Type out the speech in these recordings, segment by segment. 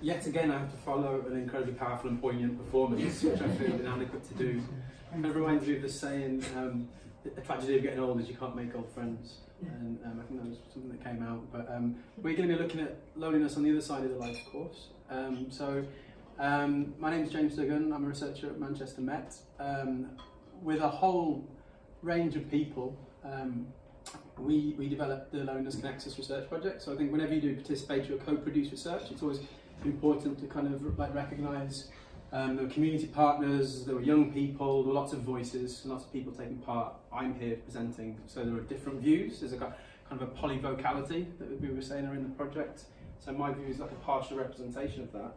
yet again I have to follow an incredibly powerful and poignant performance, which I feel inadequate to do. Kind of reminds me of the saying, the tragedy of getting old is you can't make old friends. And I think that was something that came out. But we're going to be looking at loneliness on the other side of the Lifecourse. My name is James Duggan. I'm a researcher at Manchester Met. With a whole range of people, we developed the Loneliness Connexus research project. So I think whenever you do participatory or co-produce research, it's always important to kind of like recognise there were community partners, there were young people, there were lots of voices, lots of people taking part. I'm here presenting, so there are different views. There's a kind of a polyvocality that we were saying are in the project. So my view is like a partial representation of that.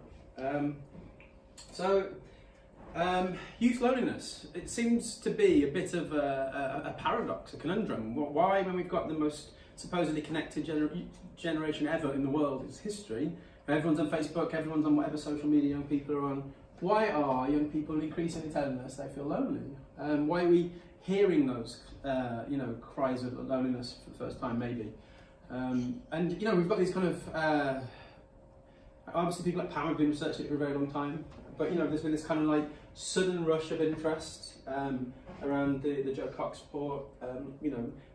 Youth loneliness. It seems to be a bit of a paradox, a conundrum. Why, when we've got the most supposedly connected generation ever in the world, it's history, everyone's on Facebook, everyone's on whatever social media young people are on, why are young people increasingly telling us they feel lonely? Why are we hearing those cries of loneliness for the first time, maybe? And we've got these kind of obviously people like Pam have been researching it for a very long time, but there's been this kind of like sudden rush of interest around the Joe Cox report.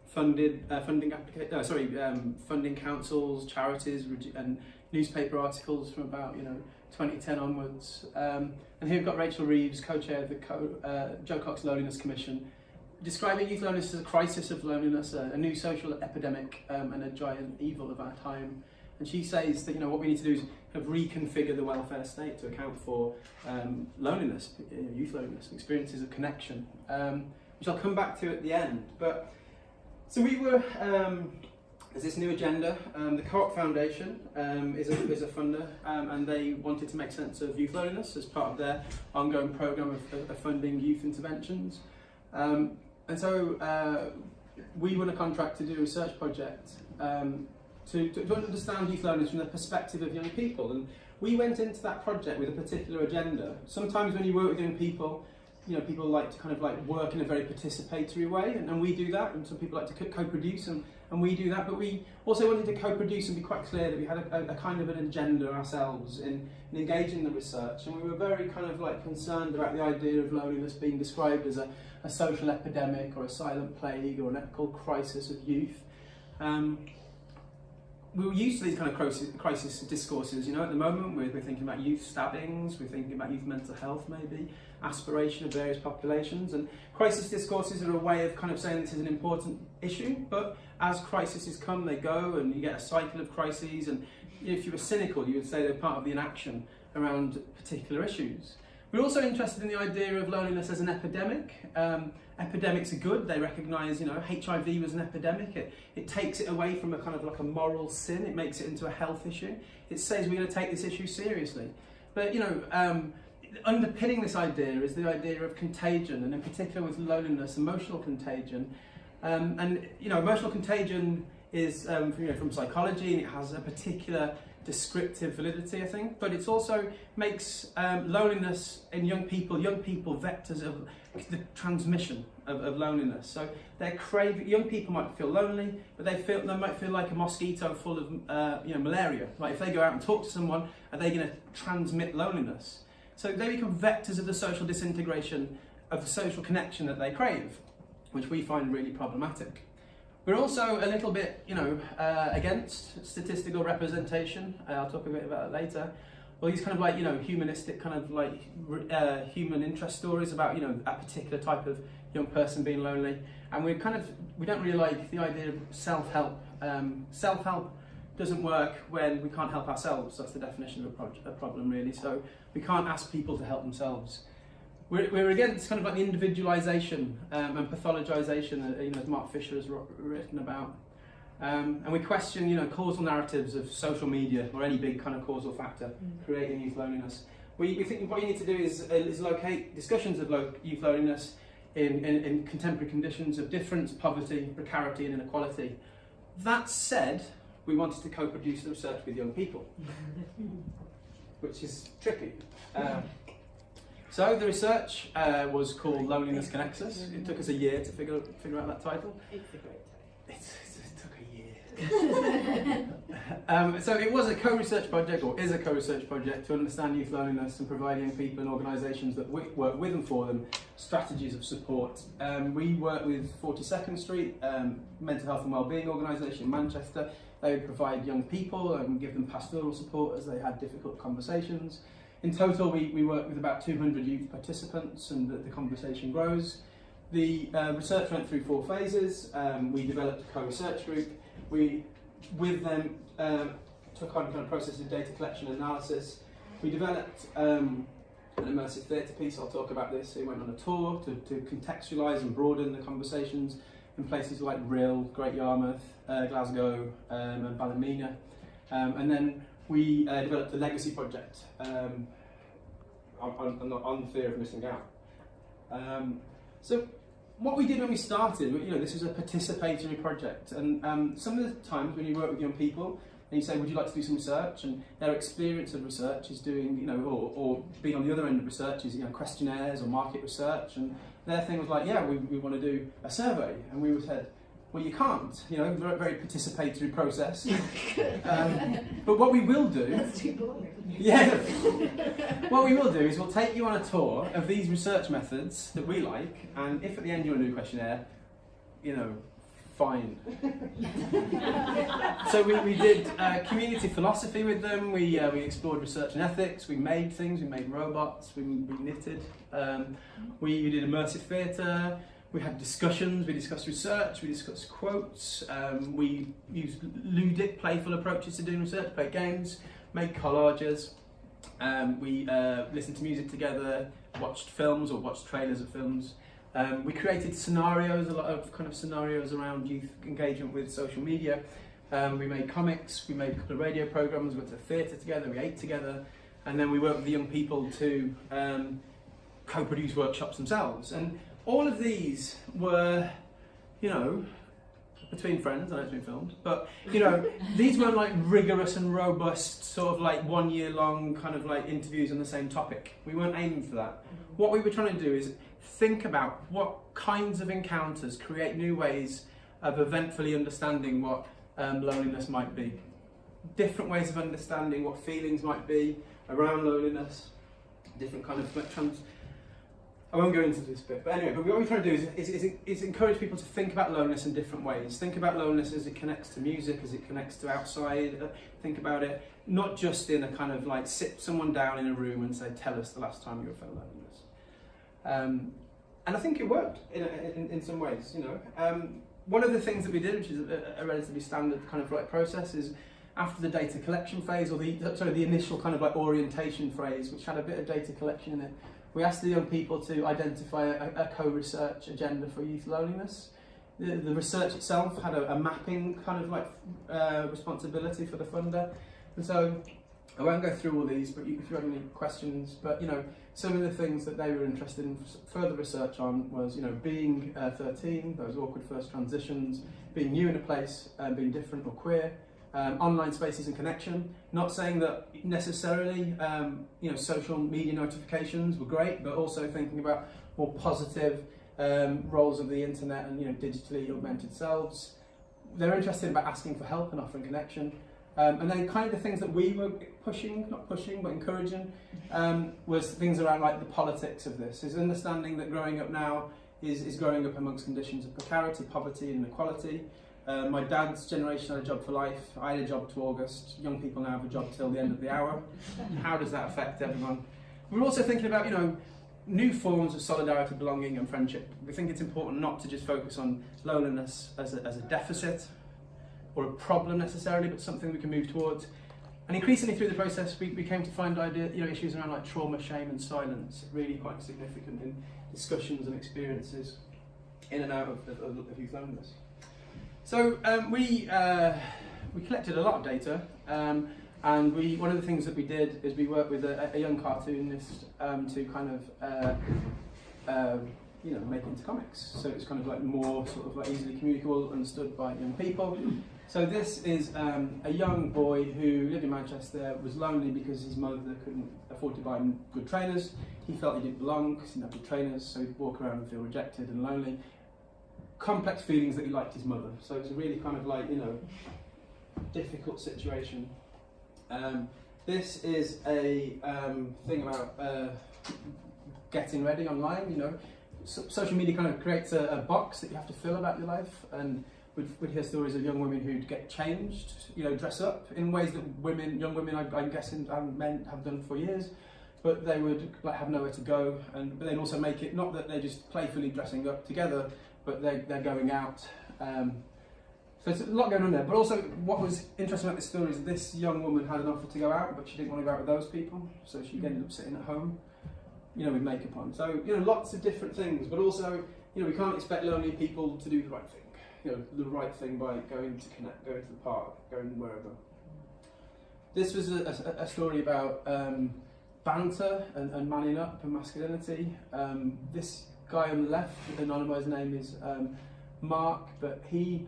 Funding councils, charities, and newspaper articles from about 2010 onwards. And here we've got Rachel Reeves, co-chair of the Joe Cox Loneliness Commission, describing youth loneliness as a crisis of loneliness, a new social epidemic, and a giant evil of our time. And she says that what we need to do is kind of reconfigure the welfare state to account for loneliness, youth loneliness, experiences of connection, which I'll come back to at the end. But so we were. There's this new agenda. The Co-op Foundation is a funder, and they wanted to make sense of youth loneliness as part of their ongoing programme of funding youth interventions. And so we won a contract to do a research project to understand youth loneliness from the perspective of young people. And we went into that project with a particular agenda. Sometimes when you work with young people, people like to kind of like work in a very participatory way, and we do that, and some people like to co-produce, and we do that, but we also wanted to co-produce and be quite clear that we had a kind of an agenda ourselves in engaging the research, and we were very kind of like concerned about the idea of loneliness being described as a social epidemic or a silent plague or an ethical crisis of youth. We were used to these kind of crisis discourses, at the moment we're thinking about youth stabbings, we're thinking about youth mental health maybe, aspiration of various populations, and crisis discourses are a way of kind of saying this is an important issue, but as crises come, they go, and you get a cycle of crises, and if you were cynical, you would say they're part of the inaction around particular issues. We're also interested in the idea of loneliness as an epidemic. Epidemics are good. They recognise, HIV was an epidemic. It takes it away from a kind of like a moral sin. It makes it into a health issue. It says we're going to take this issue seriously. But, underpinning this idea is the idea of contagion, and in particular with loneliness, emotional contagion. Emotional contagion is from psychology, and it has a particular descriptive validity, I think, but it also makes loneliness in young people vectors of the transmission of loneliness. So young people might feel lonely, but they might feel like a mosquito full of malaria. Like if they go out and talk to someone, are they going to transmit loneliness? So they become vectors of the social disintegration of the social connection that they crave, which we find really problematic. We're also a little bit, against statistical representation. I'll talk a bit about it later. Well, these kind of like, humanistic kind of like human interest stories about, a particular type of young person being lonely. And we don't really like the idea of self-help. Self-help doesn't work when we can't help ourselves. That's the definition of a problem, really. So we can't ask people to help themselves. We're against kind of like the individualisation and pathologisation, as Mark Fisher has written about. And we question, causal narratives of social media or any big kind of causal factor creating youth loneliness. We think what you need to do is locate discussions of youth loneliness in contemporary conditions of difference, poverty, precarity and inequality. That said, we wanted to co-produce the research with young people, which is tricky. So the research was called Loneliness Connexus. It took us a year to figure out that title. It's a great title. It took a year. So it was a co-research project, or is a co-research project, to understand youth loneliness and provide young people and organisations that work with and for them strategies of support. We work with 42nd Street, mental health and wellbeing organisation in Manchester. They would provide young people and give them pastoral support as they had difficult conversations. In total, we work with about 200 youth participants, and the conversation grows. The research went through 4 phases. We developed a co-research group. We, with them, took on kind of process of data collection and analysis. We developed an immersive theatre piece. I'll talk about this. We went on a tour to contextualise and broaden the conversations in places like Rhyl, Great Yarmouth, Glasgow, and Ballymena. And then we developed a legacy project on fear of missing out. So what we did when we started, this was a participatory project, and some of the times when you work with young people and you say, would you like to do some research, and their experience of research is doing, or being on the other end of research is, questionnaires or market research, and their thing was like, yeah, we want to do a survey, and we said, well, you can't, very, very participatory process. But what we will do... That's too boring. Yeah. What we will do is we'll take you on a tour of these research methods that we like, and if at the end you want to do a questionnaire, fine. So we did community philosophy with them, we explored research and ethics, we made things, we made robots, we knitted, we did immersive theatre, we had discussions, we discussed research, we discussed quotes, we used ludic, playful approaches to doing research, played games, made collages, we listened to music together, watched films or watched trailers of films. We created scenarios, a lot of kind of scenarios around youth engagement with social media. We made comics, we made a couple of radio programmes, we went to theatre together, we ate together, and then we worked with the young people to co-produce workshops themselves. And all of these were, between friends, I know it's been filmed, but, these weren't like rigorous and robust, sort of like 1 year long kind of like interviews on the same topic. We weren't aiming for that. What we were trying to do is think about what kinds of encounters create new ways of eventfully understanding what loneliness might be. Different ways of understanding what feelings might be around loneliness, different kind of spectrums. I won't go into this bit, but anyway, but what we're trying to do is encourage people to think about loneliness in different ways. Think about loneliness as it connects to music, as it connects to outside. Think about it not just in a kind of like sit someone down in a room and say, tell us the last time you felt loneliness. And I think it worked in some ways, One of the things that we did, which is a relatively standard kind of like process, is after the data collection phase, or the initial kind of like orientation phase, which had a bit of data collection in it, we asked the young people to identify a co-research agenda for youth loneliness. The research itself had a mapping kind of like responsibility for the funder. And so I won't go through all these, but if you have any questions, but some of the things that they were interested in further research on was, being 13, those awkward first transitions, being new in a place, being different or queer, online spaces and connection. Not saying that necessarily, social media notifications were great, but also thinking about more positive roles of the internet and digitally augmented selves. They're interested about asking for help and offering connection. And then kind of the things that we were not pushing, but encouraging, was things around like the politics of this, is understanding that growing up now is growing up amongst conditions of precarity, poverty and inequality. My dad's generation had a job for life, I had a job to August, young people now have a job till the end of the hour. How does that affect everyone? We're also thinking about, new forms of solidarity, belonging and friendship. We think it's important not to just focus on loneliness as a deficit, or a problem necessarily, but something we can move towards. And increasingly through the process, we came to find issues around like trauma, shame and silence really quite significant in discussions and experiences in and out of youth loneliness. So we collected a lot of data, and one of the things that we did is we worked with a young cartoonist to kind of make it into comics. So it's kind of like more sort of like easily communicable, understood by young people. So this is a young boy who lived in Manchester, was lonely because his mother couldn't afford to buy him good trainers. He felt he didn't belong because he didn't have good trainers, so he'd walk around and feel rejected and lonely. Complex feelings that he liked his mother. So it's really kind of like, difficult situation. This is a thing about getting ready online. You know, social media kind of creates a box that you have to fill about your life, and we'd hear stories of young women who'd get changed, you know, dress up in ways that young women, I'm guessing, and men have done for years, but they would like have nowhere to go, but then also make it not that they're just playfully dressing up together, but they're going out. So there's a lot going on there. But also, what was interesting about this story is this young woman had an offer to go out, but she didn't want to go out with those people, so she ended up sitting at home, you know, with makeup on. So, you know, lots of different things, but also, you know, we can't expect lonely people to do the right thing. You know, the right thing by going to connect, going to the park, going wherever. This was a story about banter and manning up and masculinity. This guy on the left, the anonymised name is Mark, but he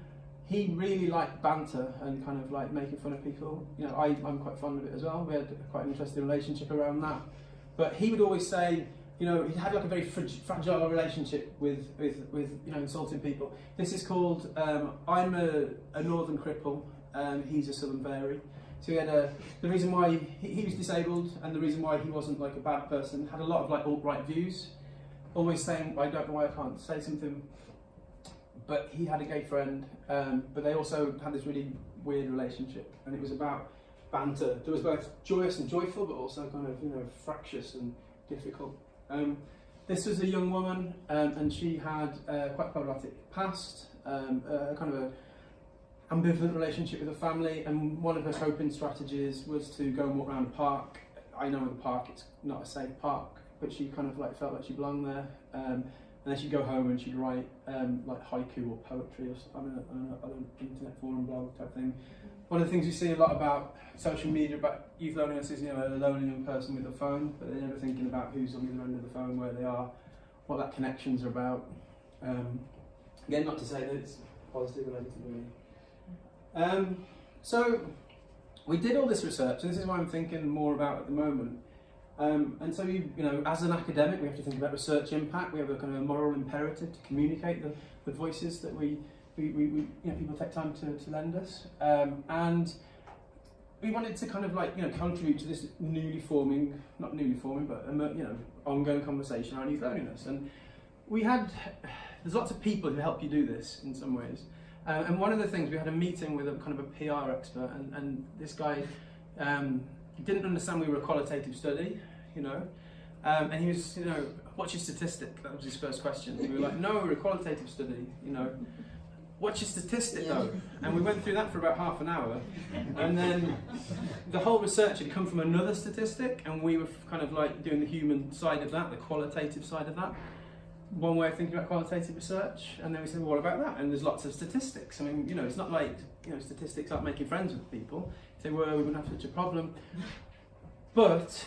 really liked banter and kind of like making fun of people. You know, I'm quite fond of it as well. We had quite an interesting relationship around that. But he would always say, you know, he had like a very fragile relationship with you know, insulting people. This is called I'm a northern cripple, he's a southern fairy. So he had the reason why he was disabled, and the reason why he wasn't like a bad person, had a lot of like alt-right views, always saying, I don't know why I can't say something. But he had a gay friend, but they also had this really weird relationship, and it was about banter. There was both joyous and joyful, but also kind of, you know, fractious and difficult. This was a young woman, and she had quite a problematic past, kind of a ambivalent relationship with her family, and one of her coping strategies was to go and walk around a park. I know in the park it's not a safe park, but she kind of like felt like she belonged there. And then she'd go home and she'd write like haiku or poetry or something on an internet forum blog type thing. One of the things we see a lot about social media about youth loneliness is, you know, a lonely young person with a phone, but they're never thinking about who's on the other end of the phone, where they are, what that connections are about. Again, not to say that it's positive or negative really. So we did all this research, and this is what I'm thinking more about at the moment. And so, you know, as an academic, we have to think about research impact. We have a kind of a moral imperative to communicate the voices that we you know, people take time to lend us. And we wanted to kind of like, you know, contribute to this not newly forming, but you know, ongoing conversation around youth loneliness. And there's lots of people who help you do this in some ways. And one of the things, we had a meeting with a kind of a PR expert, and this guy didn't understand we were a qualitative study, you know, and he was, you know, what's your statistic? That was his first question. We were like, no, we're a qualitative study, you know. What's your statistic though? And we went through that for about half an hour, and then the whole research had come from another statistic, and we were kind of like doing the human side of that, the qualitative side of that. One way of thinking about qualitative research, and then we said, well, what about that? And there's lots of statistics. I mean, you know, it's not like, you know, statistics aren't making friends with people. If they were, we wouldn't have such a problem. But,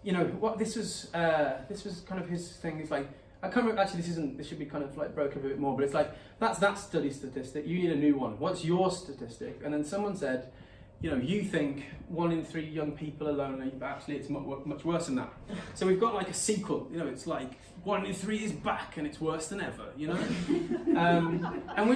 you know, what this was kind of his thing. Is like, I can't remember, actually this should be kind of like broken up a bit more, but it's like, that's that study statistic, you need a new one. What's your statistic? And then someone said, you know, you think 1 in 3 young people are lonely, but actually it's much worse than that. So we've got like a sequel, you know, it's like 1 in 3 is back and it's worse than ever, you know? And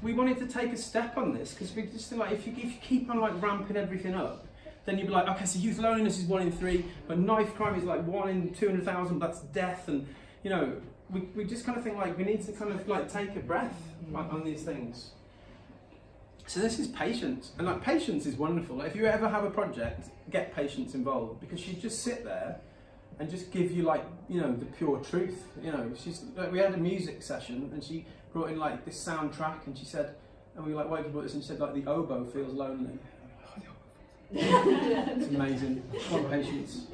we wanted to take a step on this, because we just think like, if you keep on like ramping everything up, then you'd be like, okay, so youth loneliness is 1 in 3, but knife crime is like 1 in 200,000, that's death. And, you know, we just kind of think like, we need to kind of like take a breath on these things. So this is patience, and like patience is wonderful. Like, if you ever have a project, get patience involved, because she just sit there and just give you like, you know, the pure truth. You know, she's like, we had a music session and she brought in like this soundtrack, and she said, and we were like, why did you brought this? And she said like, the oboe feels lonely. It's amazing. What patience.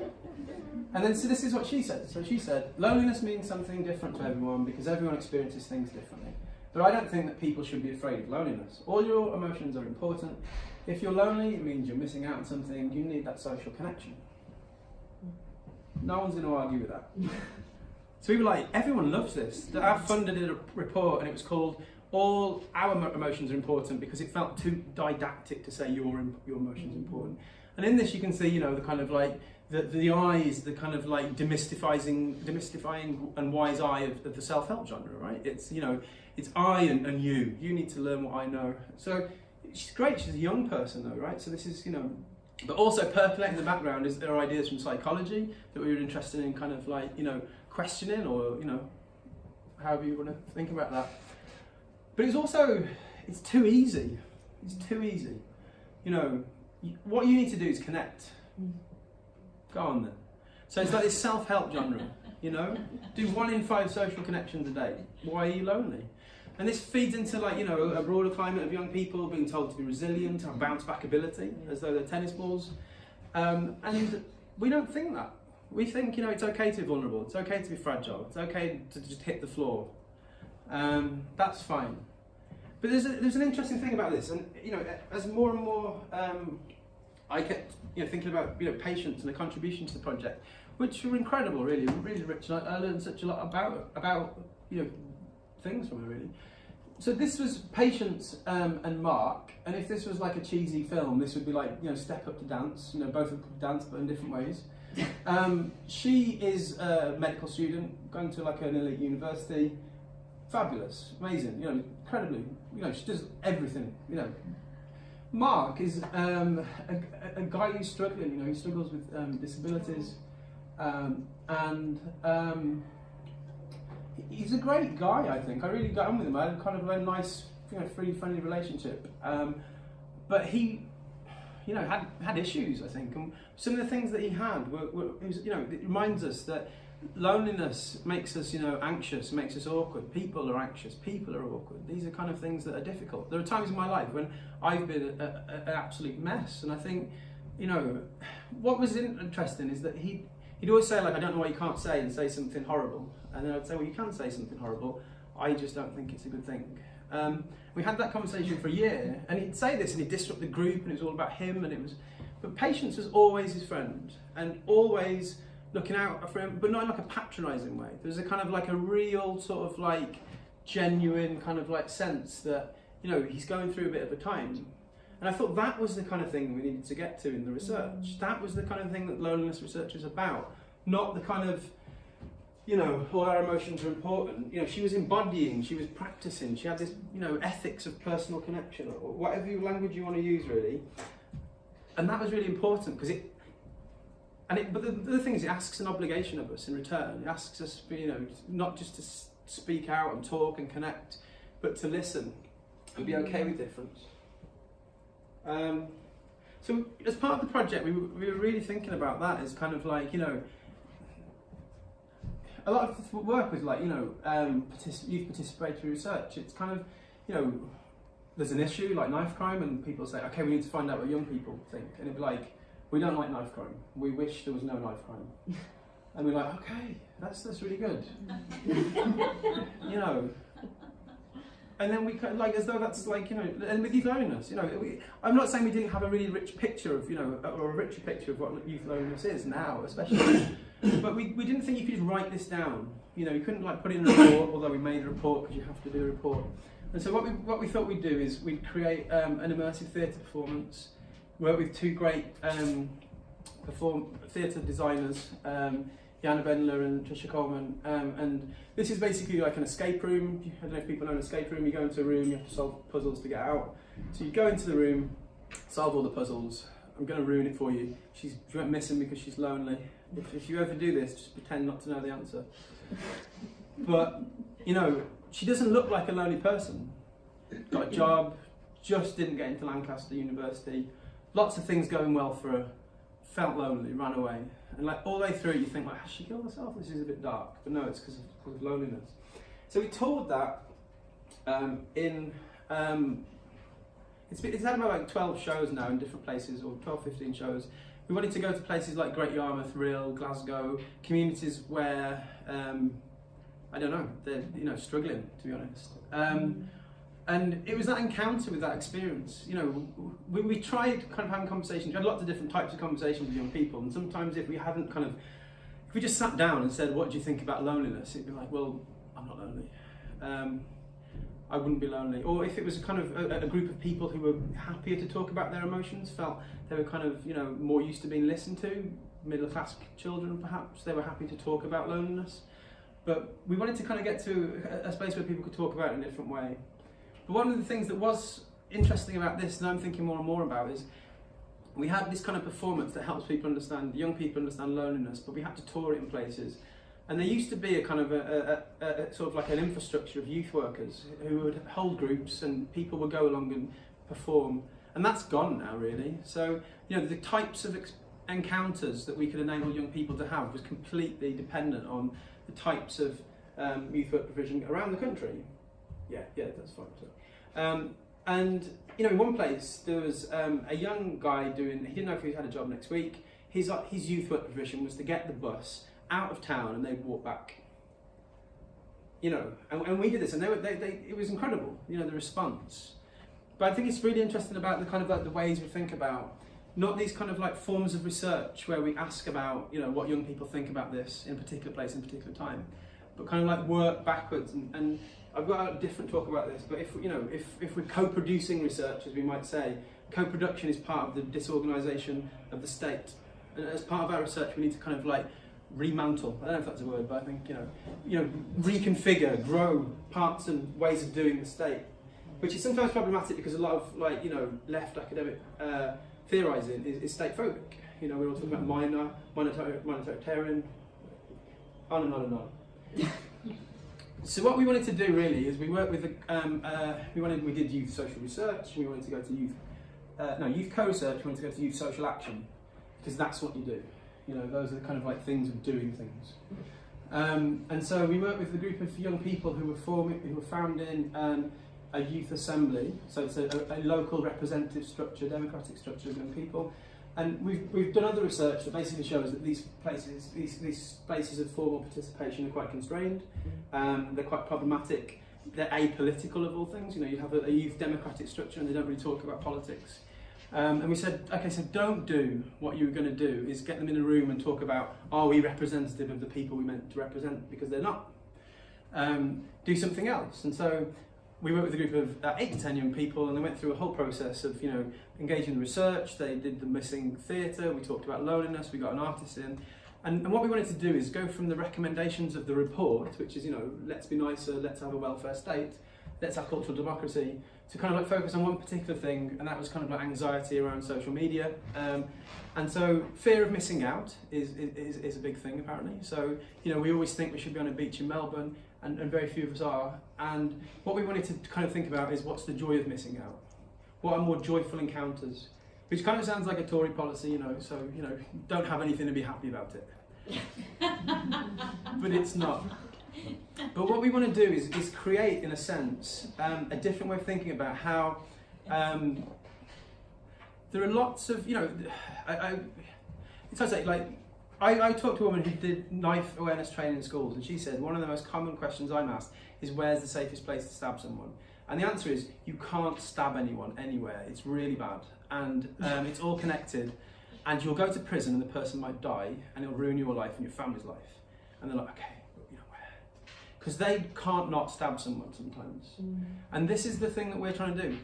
And then so this is what she said. So she said, loneliness means something different to everyone because everyone experiences things differently. But I don't think that people should be afraid of loneliness. All your emotions are important. If you're lonely, it means you're missing out on something. You need that social connection. No one's going to argue with that. So we were like, everyone loves this. Our funder did a report, and it was called All Our Emotions Are Important, because it felt too didactic to say your emotions are important. And in this you can see, you know, the kind of like, the eyes, the kind of like demystifying and wise eye of the self-help genre, right? It's, you know, it's I and you. You need to learn what I know. So she's great, she's a young person though, right? So this is, you know, but also percolating in the background is there are ideas from psychology that we were interested in kind of like, you know, questioning, or, you know, however you want to think about that. But it's also, it's too easy. It's too easy. You know, what you need to do is connect. Go on then. So it's like this self-help genre, you know? Do 1 in 5 social connections a day. Why are you lonely? And this feeds into, like, you know, a broader climate of young people being told to be resilient, have bounce back ability, as though they're tennis balls. And we don't think that. We think, you know, it's okay to be vulnerable, it's okay to be fragile, it's okay to just hit the floor. That's fine. But there's an interesting thing about this, and, you know, as more and more I kept, you know, thinking about, you know, patients and the contribution to the project, which were incredible, really rich, and I learned such a lot about you know, things from it, really. So this was Patience and Mark, and if this was like a cheesy film, this would be like, you know, Step Up to Dance, you know, both of them dance but in different ways. She is a medical student going to like an elite university. Fabulous, amazing, you know, incredibly, you know, she does everything, you know. Mark is a guy who's struggling, you know, he struggles with disabilities, and he's a great guy, I think. I really got on with him. I had kind of a nice, you know, free, friendly relationship. But he, you know, had issues, I think. And some of the things that he had were you know, it reminds us that loneliness makes us, you know, anxious, makes us awkward. People are anxious, people are awkward. These are kind of things that are difficult. There are times in my life when I've been an absolute mess, and I think, you know, what was interesting is that he'd always say, like, I don't know what you can't say, and say something horrible. And then I'd say, well, you can say something horrible, I just don't think it's a good thing. We had that conversation for a year, and he'd say this, and he'd disrupt the group, and it was all about him, and it was, but Patience was always his friend, and always looking out for him, but not in like a patronising way. There was a kind of like a real sort of like genuine kind of like sense that, you know, he's going through a bit of a time. And I thought that was the kind of thing we needed to get to in the research. That was the kind of thing that loneliness research is about, not the kind of, you know, all our emotions are important. You know, she was embodying, she was practicing, she had this, you know, ethics of personal connection, or whatever language you want to use, really. And that was really important, because but the other thing is, it asks an obligation of us in return. It asks us, you know, not just to speak out and talk and connect, but to listen and be okay with difference. So as part of the project, we were really thinking about that as kind of like, you know, a lot of work with, like, you know, youth participatory research. It's kind of, you know, there's an issue like knife crime, and people say, okay, we need to find out what young people think, and it'd be like, we don't like knife crime. We wish there was no knife crime. And we're like, okay, that's really good. You know. And then we like, as though that's like, you know, and with youth loneliness, you know, I'm not saying we didn't have a really rich picture of, you know, or a richer picture of what youth loneliness is now, especially. But we didn't think you could just write this down. You know, you couldn't like put it in a report, although we made a report because you have to do a report. And so what we thought we'd do is we'd create an immersive theatre performance. Work with 2 great theatre designers, Jana Bendler and Trisha Coleman, and this is basically like an escape room. I don't know if people know an escape room. You go into a room, you have to solve puzzles to get out. So you go into the room, solve all the puzzles. I'm going to ruin it for you. She went missing because she's lonely. If you ever do this, just pretend not to know the answer. But, you know, she doesn't look like a lonely person. Got a job, just didn't get into Lancaster University. Lots of things going well for her, felt lonely, ran away. And like all the way through it, you think, like, has she killed herself? This is a bit dark. But no, it's because of loneliness. So we toured that it's had about like 12 shows now in different places, or 12, 15 shows. We wanted to go to places like Great Yarmouth, Rhyl, Glasgow, communities where, I don't know, they're, you know, struggling, to be honest. And it was that encounter with that experience. You know, we tried kind of having conversations. We had lots of different types of conversations with young people, and sometimes if we just sat down and said, what do you think about loneliness? It'd be like, well, I'm not lonely. I wouldn't be lonely. Or if it was kind of a group of people who were happier to talk about their emotions, felt they were kind of, you know, more used to being listened to, middle class children perhaps, they were happy to talk about loneliness. But we wanted to kind of get to a space where people could talk about it in a different way. But one of the things that was interesting about this, and I'm thinking more and more about, is we had this kind of performance that helps people understand, young people understand loneliness, but we had to tour it in places. And there used to be a kind of a sort of like an infrastructure of youth workers who would hold groups and people would go along and perform. And that's gone now, really. So, you know, the types of encounters that we could enable young people to have was completely dependent on the types of youth work provision around the country. Yeah, that's fine. And, you know, in one place there was a young guy he didn't know if he had a job next week. His youth work provision was to get the bus out of town and they'd walk back. You know, and we did this, and it was incredible, you know, the response. But I think it's really interesting about the kind of like the ways we think about, not these kind of like forms of research where we ask about, you know, what young people think about this in a particular place in a particular time, but kind of like work backwards. And I've got a different talk about this, but if we're co-producing research, as we might say, co-production is part of the disorganisation of the state. And as part of our research, we need to kind of like remantle, I don't know if that's a word, but I think, you know, reconfigure, grow parts and ways of doing the state, which is sometimes problematic because a lot of, like, you know, left academic theorising is state phobic. You know, we're all talking about minoritarian, on and on and on. So what we wanted to do really is we worked with we did youth social research. We wanted to go to youth co-research. We wanted to go to youth social action, because that's what you do. You know, those are the kind of like things of doing things. And so we worked with a group of young people who were founding a youth assembly. So it's a local representative structure, democratic structure of young people. And we've done other research that basically shows that these places of formal participation are quite constrained. They're quite problematic. They're apolitical of all things. You know, you have a youth democratic structure and they don't really talk about politics. And we said, okay, so don't do what you were going to do, is get them in a room and talk about, are we representative of the people we meant to represent? Because they're not. Do something else. And so we worked with a group of 8 to 10 young people, and they went through a whole process of, you know, engaging in research. They did the missing theatre. We talked about loneliness. We got an artist in. And what we wanted to do is go from the recommendations of the report, which is, you know, let's be nicer, let's have a welfare state, let's have cultural democracy, to kind of like focus on one particular thing, and that was kind of like anxiety around social media. And so fear of missing out is a big thing, apparently. So, you know, we always think we should be on a beach in Melbourne, and very few of us are. And what we wanted to kind of think about is, what's the joy of missing out? What are more joyful encounters? Which kind of sounds like a Tory policy, you know, so, you know, don't have anything to be happy about it. But it's not. But what we want to do is create, in a sense, a different way of thinking about how there are lots of, you know, it's like I talked to a woman who did knife awareness training in schools, and she said one of the most common questions I'm asked is, where's the safest place to stab someone? And the answer is, you can't stab anyone anywhere. It's really bad, and it's all connected, and you'll go to prison and the person might die, and it'll ruin your life and your family's life. And they're like, okay, you know, where? Because they can't not stab someone sometimes. And this is the thing that we're trying to do.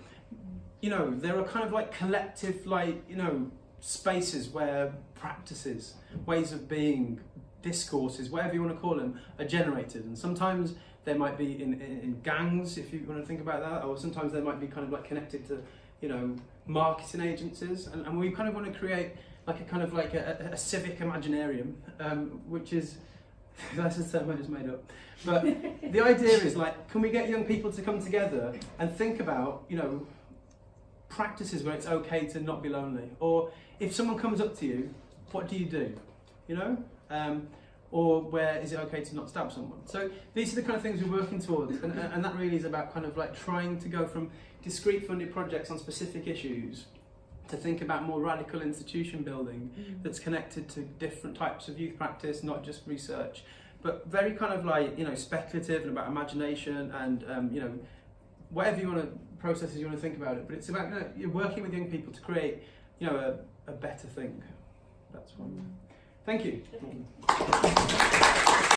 You know, there are kind of like collective, like, you know, spaces where practices, ways of being, discourses, whatever you want to call them, are generated. And sometimes they might be in gangs, if you want to think about that, or sometimes they might be kind of like connected to, you know, marketing agencies. And we kind of want to create like a kind of like a civic imaginarium, which is, that's a term I just made up. But the idea is, like, can we get young people to come together and think about, you know, practices where it's okay to not be lonely? Or if someone comes up to you, what do you do? You know? Or where is it okay to not stab someone? So these are the kind of things we're working towards, and that really is about kind of like trying to go from discrete funded projects on specific issues to think about more radical institution building that's connected to different types of youth practice, not just research, but very kind of like, you know, speculative and about imagination and, you know, whatever you want to, processes you want to think about it. But it's about, you know, you're working with young people to create, you know, a better thing. That's one. Thank you.